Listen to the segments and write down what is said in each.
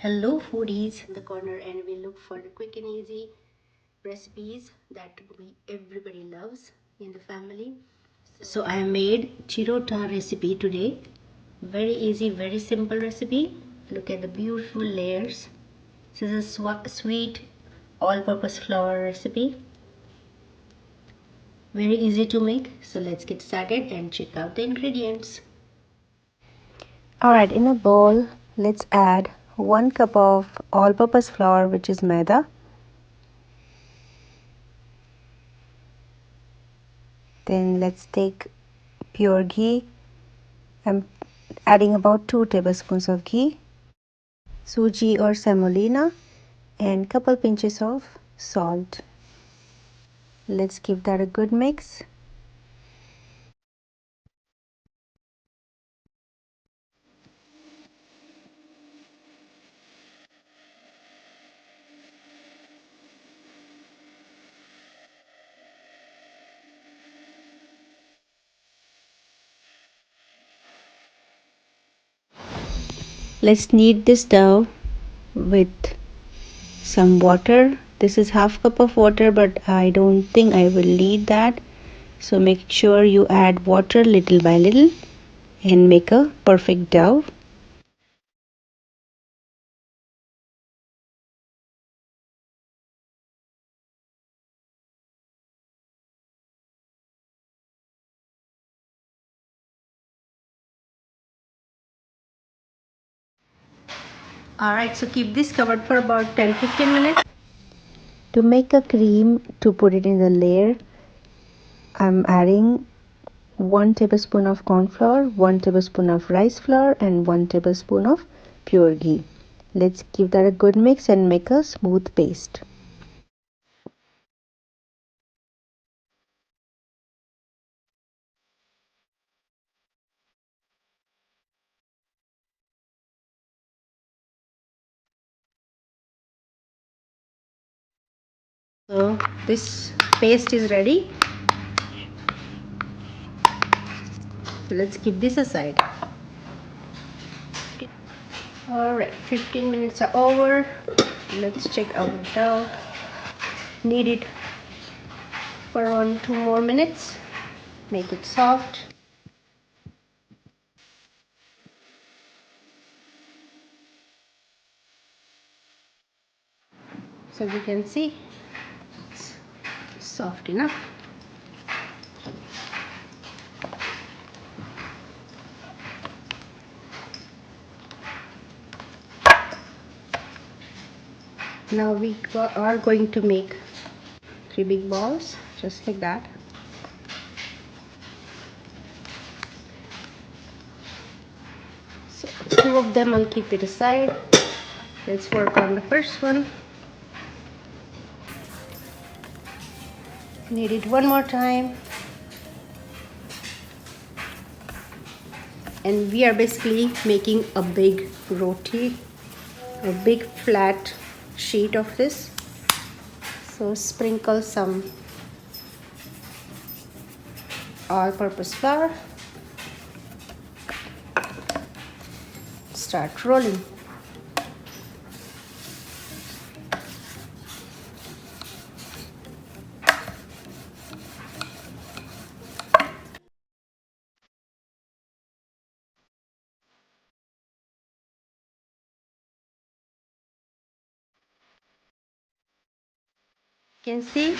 Hello foodies in the corner, and we look for the quick and easy recipes that everybody loves in the family. So I made Chirota recipe today. Very easy, very simple recipe. Look at the beautiful layers. This is a sweet all-purpose flour recipe. Very easy to make. So let's get started and check out the ingredients. Alright, in a bowl, let's add 1 cup of all-purpose flour, which is maida. Then let's take pure ghee. I'm adding about 2 tablespoons of ghee, suji or semolina, and couple pinches of salt. Let's give that a good mix. Let's knead this dough with some water. This is half cup of water, but I don't think I will need that. So make sure you add water little by little and make a perfect dough. Alright, so keep this covered for about 10-15 minutes. To make a cream to put it in the layer, I'm adding 1 tablespoon of corn flour, 1 tablespoon of rice flour, and 1 tablespoon of pure ghee. Let's give that a good mix and make a smooth paste. So this paste is ready. So let's keep this aside. Alright, 15 minutes are over. Let's check our dough. Knead it for around 2 more minutes. Make it soft. So you can see it's soft enough. Now we are going to make 3 big balls, just like that. So 2 of them I'll keep it aside. Let's work on the first one. Knead it one more time. And we are basically making a big roti, a big flat sheet of this. So sprinkle some all-purpose flour. Start rolling. You can see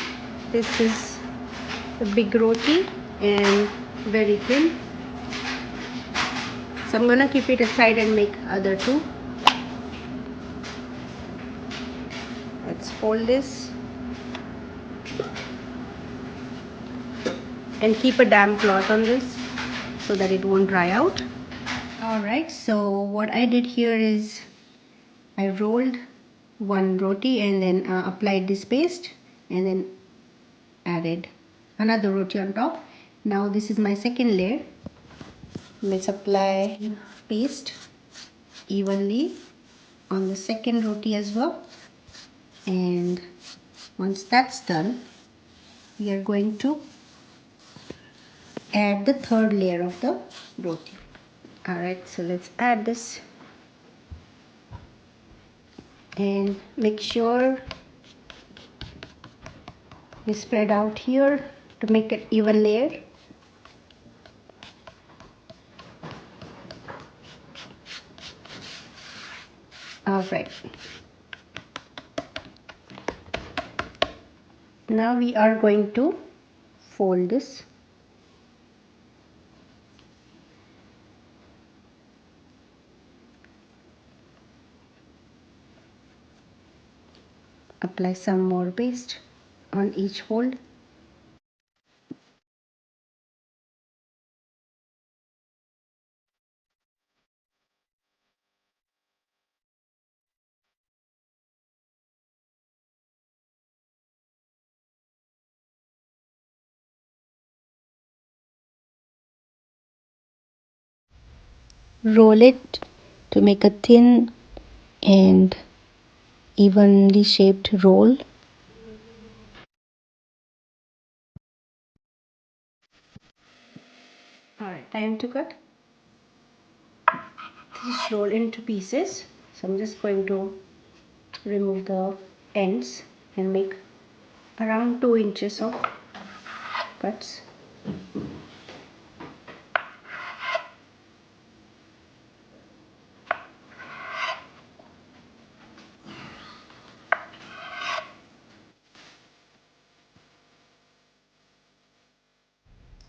this is a big roti and very thin. So I'm gonna keep it aside and make other 2. Let's fold this and keep a damp cloth on this so that it won't dry out. Alright, so what I did here is I rolled one roti and then applied this paste and then added another roti on top. Now this is my second layer. Let's apply paste evenly on the second roti as well. And once that's done, we are going to add the third layer of the roti. Alright, so let's add this. and make sure you spread out here to make it even layer. Alright, now we are going to fold this. Apply some more paste on each fold. Roll it to make a thin and evenly shaped roll. Alright, time to cut. Just roll into pieces. So I'm just going to remove the ends and make around 2 inches of cuts.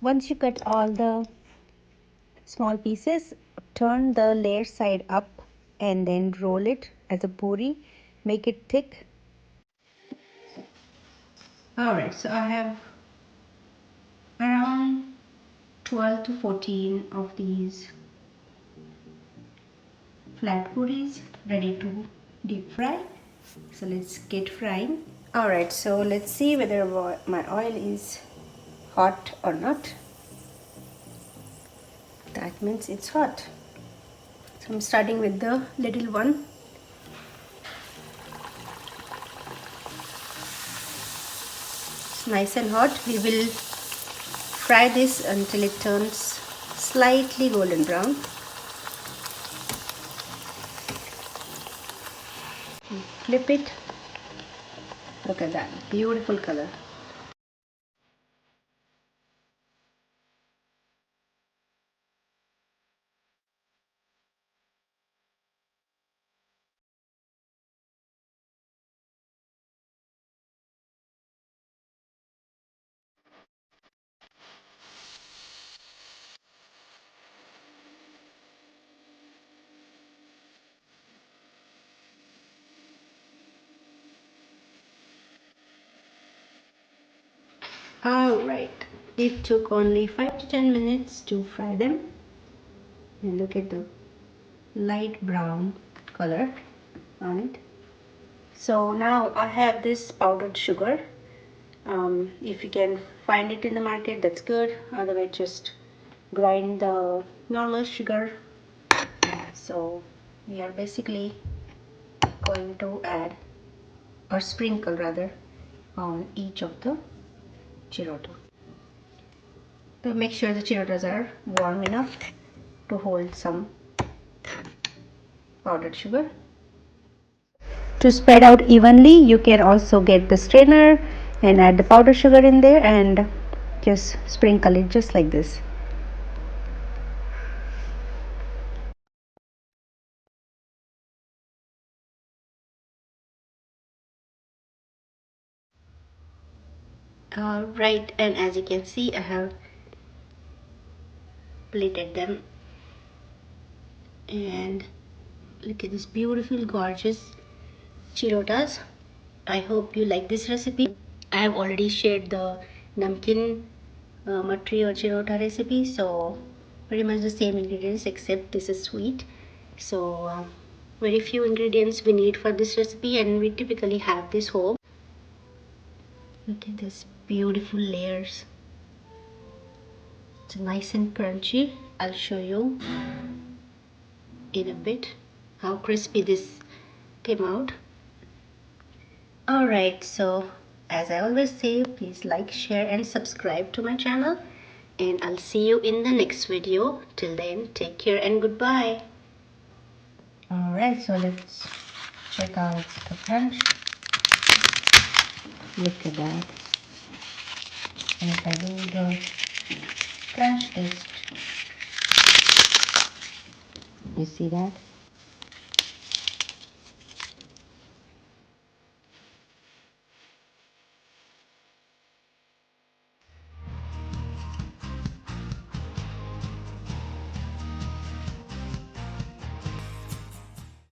Once you cut all the small pieces, turn the layer side up and then roll it as a puri. Make it thick. Alright, so I have around 12 to 14 of these flat puris ready to deep fry. So let's get frying. Alright, so let's see whether my oil is hot or not. That means it's hot. So I'm starting with the little one. It's nice and hot. We will fry this until it turns slightly golden brown. Flip it. Look at that beautiful color. Alright, it took only 5 to 10 minutes to fry them. And look at the light brown color on it. So now I have this powdered sugar. If you can find it in the market, that's good. Otherwise, just grind the normal sugar. So we are basically going to add or sprinkle rather on each of the Chirota. So make sure the Chirotas are warm enough to hold some powdered sugar. To spread out evenly, you can also get the strainer and add the powdered sugar in there and just sprinkle it just like this. Right, and as you can see, I have plated them, and look at this beautiful, gorgeous Chirotas. I hope you like this recipe. I have already shared the namkeen matri or Chirota recipe, so pretty much the same ingredients except this is sweet. So very few ingredients we need for this recipe, and we typically have this home. Look at this beautiful layers. It's nice and crunchy. I'll show you in a bit how crispy this came out. Alright, so as I always say, please like, share and subscribe to my channel, and I'll see you in the next video. Till then, take care and goodbye. Alright, so let's check out the crunch. Look at that. And if I do the crunch test, you see that?